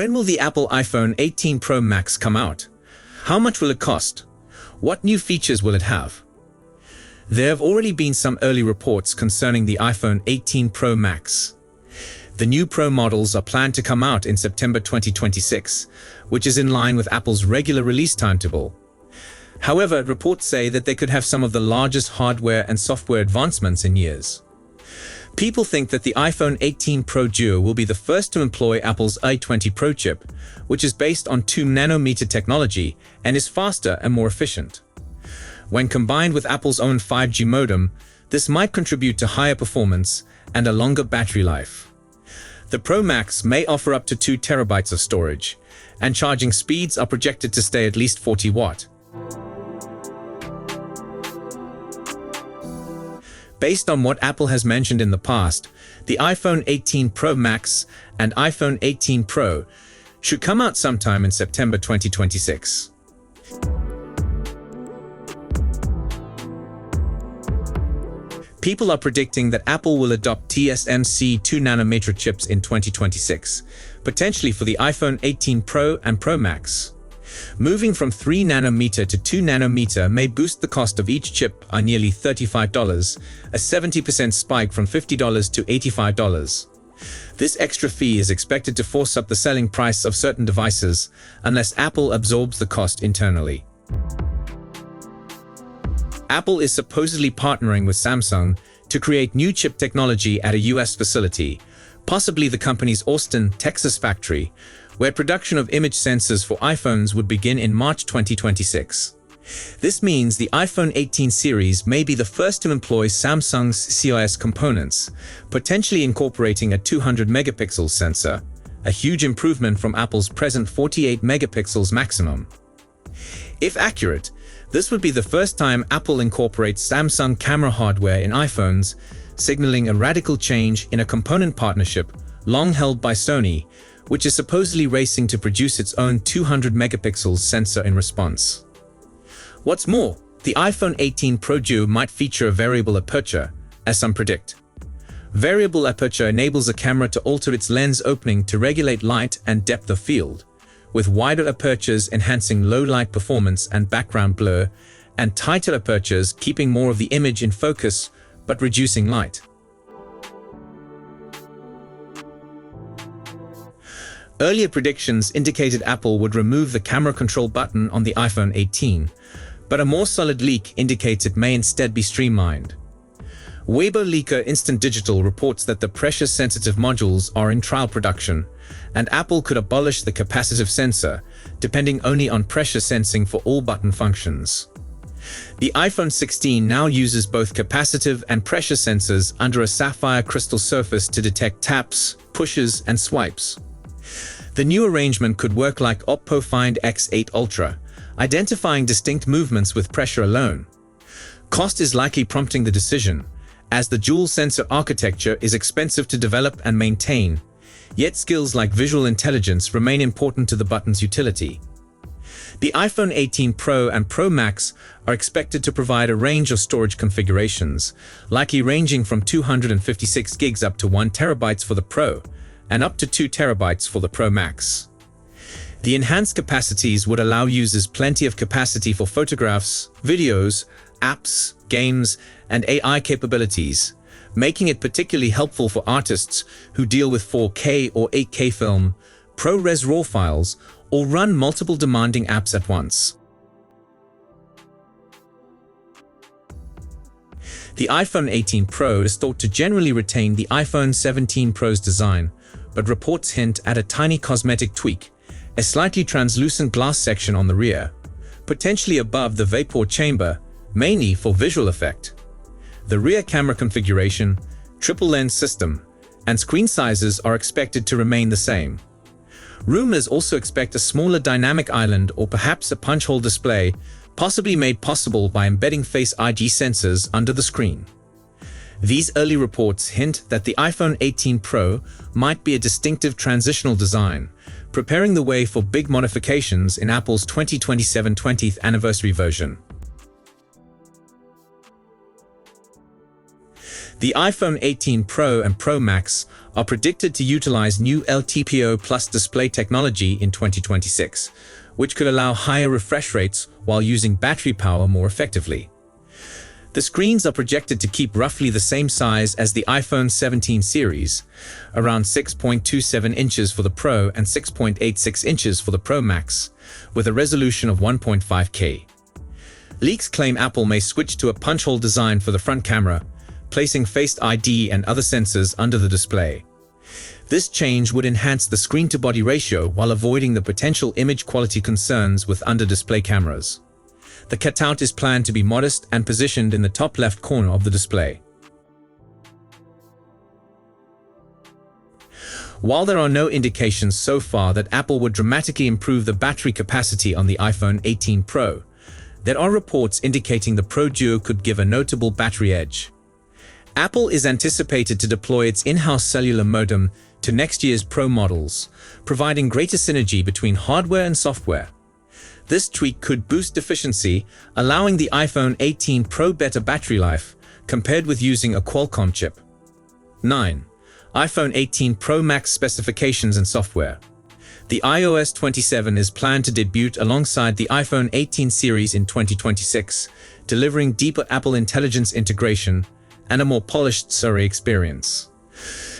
When will the Apple iPhone 18 Pro Max come out? How much will it cost? What new features will it have? There have already been some early reports concerning the iPhone 18 Pro Max. The new Pro models are planned to come out in September 2026, which is in line with Apple's regular release timetable. However, reports say that they could have some of the largest hardware and software advancements in years. People think that the iPhone 18 Pro Duo will be the first to employ Apple's i20 Pro chip, which is based on 2nm technology and is faster and more efficient. When combined with Apple's own 5G modem, this might contribute to higher performance and a longer battery life. The Pro Max may offer up to 2 terabytes of storage, and charging speeds are projected to stay at least 40 watt. Based on what Apple has mentioned in the past, the iPhone 18 Pro Max and iPhone 18 Pro should come out sometime in September 2026. People are predicting that Apple will adopt TSMC 2nm chips in 2026, potentially for the iPhone 18 Pro and Pro Max. Moving from 3nm to 2nm may boost the cost of each chip by nearly $35, a 70% spike from $50 to $85. This extra fee is expected to force up the selling price of certain devices unless Apple absorbs the cost internally. Apple is supposedly partnering with Samsung to create new chip technology at a US facility, possibly the company's Austin, Texas factory, where production of image sensors for iPhones would begin in March 2026. This means the iPhone 18 series may be the first to employ Samsung's CIS components, potentially incorporating a 200 megapixel sensor, a huge improvement from Apple's present 48 megapixels maximum. If accurate, this would be the first time Apple incorporates Samsung camera hardware in iPhones, signaling a radical change in a component partnership long held by Sony, which is supposedly racing to produce its own 200 megapixels sensor in response. What's more, the iPhone 18 Pro Duo might feature a variable aperture, as some predict. Variable aperture enables a camera to alter its lens opening to regulate light and depth of field, with wider apertures enhancing low light performance and background blur, and tighter apertures keeping more of the image in focus but reducing light. Earlier predictions indicated Apple would remove the camera control button on the iPhone 18, but a more solid leak indicates it may instead be streamlined. Weibo leaker Instant Digital reports that the pressure-sensitive modules are in trial production, and Apple could abolish the capacitive sensor, depending only on pressure sensing for all button functions. The iPhone 16 now uses both capacitive and pressure sensors under a sapphire crystal surface to detect taps, pushes, and swipes. The new arrangement could work like Oppo Find X8 Ultra, identifying distinct movements with pressure alone. Cost is likely prompting the decision, as the dual sensor architecture is expensive to develop and maintain, yet skills like visual intelligence remain important to the button's utility. The iPhone 18 Pro and Pro Max are expected to provide a range of storage configurations, likely ranging from 256 gigs up to 1 terabyte for the Pro, and up to 2 terabytes for the Pro Max. The enhanced capacities would allow users plenty of capacity for photographs, videos, apps, games, and AI capabilities, making it particularly helpful for artists who deal with 4K or 8K film, ProRes RAW files, or run multiple demanding apps at once. The iPhone 18 Pro is thought to generally retain the iPhone 17 Pro's design, but reports hint at a tiny cosmetic tweak, a slightly translucent glass section on the rear, potentially above the vapor chamber, mainly for visual effect. The rear camera configuration, triple lens system, and screen sizes are expected to remain the same. Rumors also expect a smaller dynamic island or perhaps a punch-hole display, possibly made possible by embedding Face ID sensors under the screen. These early reports hint that the iPhone 18 Pro might be a distinctive transitional design, preparing the way for big modifications in Apple's 2027 20th anniversary version. The iPhone 18 Pro and Pro Max are predicted to utilize new LTPO plus display technology in 2026, which could allow higher refresh rates while using battery power more effectively. The screens are projected to keep roughly the same size as the iPhone 17 series, around 6.27 inches for the Pro and 6.86 inches for the Pro Max, with a resolution of 1.5K. Leaks claim Apple may switch to a punch-hole design for the front camera, placing Face ID and other sensors under the display. This change would enhance the screen-to-body ratio while avoiding the potential image quality concerns with under-display cameras. The cutout is planned to be modest and positioned in the top left corner of the display. While there are no indications so far that Apple would dramatically improve the battery capacity on the iPhone 18 Pro, there are reports indicating the Pro Duo could give a notable battery edge. Apple is anticipated to deploy its in-house cellular modem to next year's Pro models, providing greater synergy between hardware and software. This tweak could boost efficiency, allowing the iPhone 18 Pro better battery life compared with using a Qualcomm chip. 9. iPhone 18 Pro Max specifications and software. The iOS 27 is planned to debut alongside the iPhone 18 series in 2026, delivering deeper Apple Intelligence integration and a more polished Siri experience.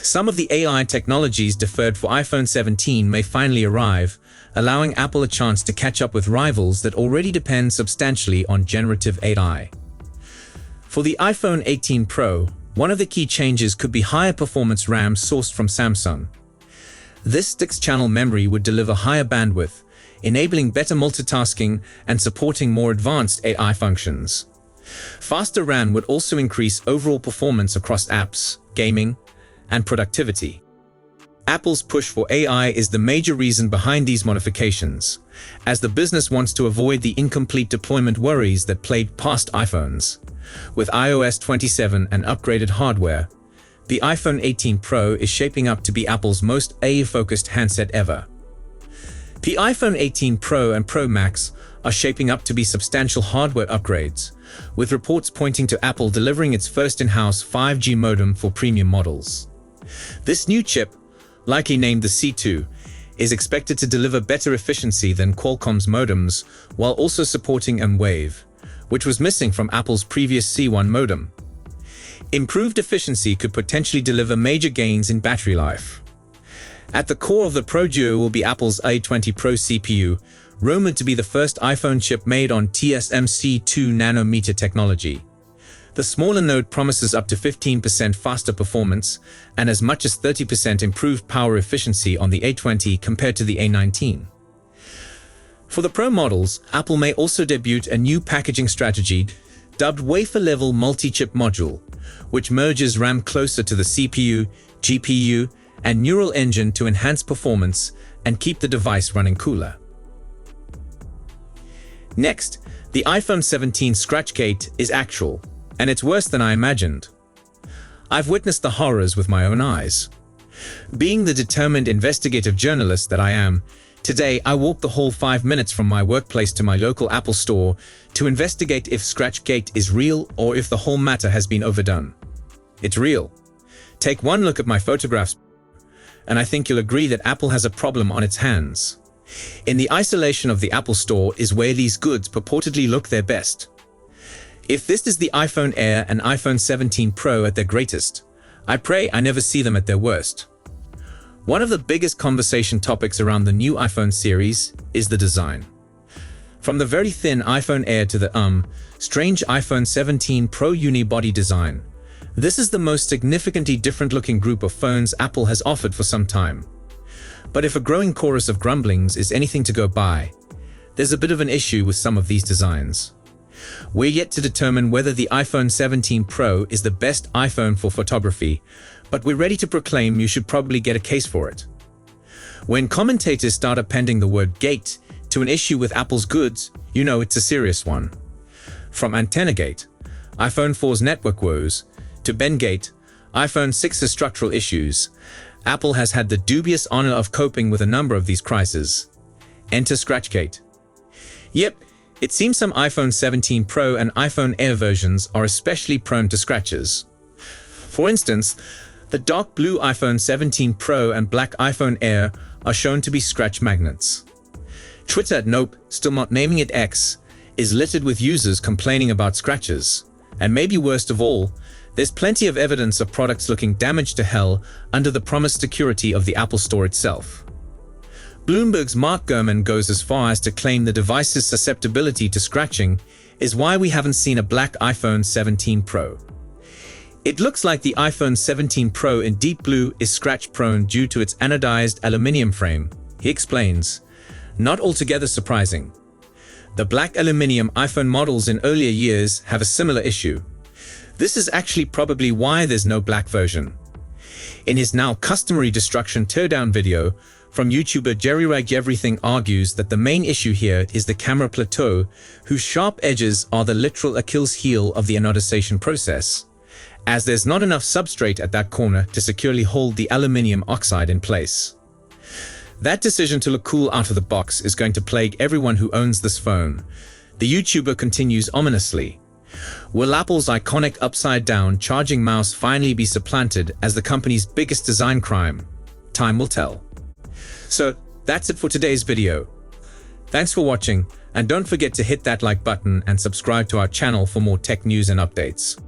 Some of the AI technologies deferred for iPhone 17 may finally arrive, allowing Apple a chance to catch up with rivals that already depend substantially on generative AI. For the iPhone 18 Pro, one of the key changes could be higher performance RAM sourced from Samsung. This 6-channel memory would deliver higher bandwidth, enabling better multitasking and supporting more advanced AI functions. Faster RAM would also increase overall performance across apps, gaming, and productivity. Apple's push for AI is the major reason behind these modifications, as the business wants to avoid the incomplete deployment worries that plagued past iPhones. With iOS 27 and upgraded hardware, the iPhone 18 Pro is shaping up to be Apple's most AI-focused handset ever. The iPhone 18 Pro and Pro Max are shaping up to be substantial hardware upgrades, with reports pointing to Apple delivering its first in-house 5G modem for premium models. This new chip, likely named the C2, is expected to deliver better efficiency than Qualcomm's modems while also supporting M-Wave, which was missing from Apple's previous C1 modem. Improved efficiency could potentially deliver major gains in battery life. At the core of the Pro Duo will be Apple's A20 Pro CPU, rumored to be the first iPhone chip made on TSMC 2nm technology. The smaller node promises up to 15% faster performance and as much as 30% improved power efficiency on the A20 compared to the A19. For the Pro models, Apple may also debut a new packaging strategy dubbed wafer-level multi-chip module, which merges RAM closer to the CPU, GPU, and neural engine to enhance performance and keep the device running cooler. Next, the iPhone 17 Scratchgate is actual, and it's worse than I imagined. I've witnessed the horrors with my own eyes. Being the determined investigative journalist that I am, today I walked the whole 5 minutes from my workplace to my local Apple store to investigate if Scratchgate is real or if the whole matter has been overdone. It's real. Take one look at my photographs, and I think you'll agree that Apple has a problem on its hands. In the isolation of the Apple Store is where these goods purportedly look their best. If this is the iPhone Air and iPhone 17 Pro at their greatest, I pray I never see them at their worst. One of the biggest conversation topics around the new iPhone series is the design. From the very thin iPhone Air to the strange iPhone 17 Pro unibody design, this is the most significantly different-looking group of phones Apple has offered for some time. But if a growing chorus of grumblings is anything to go by, there's a bit of an issue with some of these designs. We're yet to determine whether the iPhone 17 Pro is the best iPhone for photography, but we're ready to proclaim you should probably get a case for it. When commentators start appending the word "gate" to an issue with Apple's goods, you know it's a serious one. From AntennaGate, iPhone 4's network woes, to Bendgate, iPhone 6's structural issues, Apple has had the dubious honor of coping with a number of these crises. Enter Scratchgate. Yep, it seems some iPhone 17 Pro and iPhone Air versions are especially prone to scratches. For instance, The dark blue iPhone 17 Pro and black iPhone Air are shown to be scratch magnets. Twitter, nope, still not naming it X, is littered with users complaining about scratches. And maybe worst of all, there's plenty of evidence of products looking damaged to hell under the promised security of the Apple Store itself. Bloomberg's Mark Gurman goes as far as to claim the device's susceptibility to scratching is why we haven't seen a black iPhone 17 Pro. It looks like the iPhone 17 Pro in deep blue is scratch-prone due to its anodized aluminium frame, he explains. Not altogether surprising. The black aluminium iPhone models in earlier years have a similar issue. This is actually probably why there's no black version. In his now customary destruction teardown video, from YouTuber JerryRagEverything argues that the main issue here is the camera plateau, whose sharp edges are the literal Achilles heel of the anodization process, as there's not enough substrate at that corner to securely hold the aluminium oxide in place. That decision to look cool out of the box is going to plague everyone who owns this phone. The YouTuber continues ominously. Will Apple's iconic upside-down charging mouse finally be supplanted as the company's biggest design crime? Time will tell. So that's it for today's video. Thanks for watching, and don't forget to hit that like button and subscribe to our channel for more tech news and updates.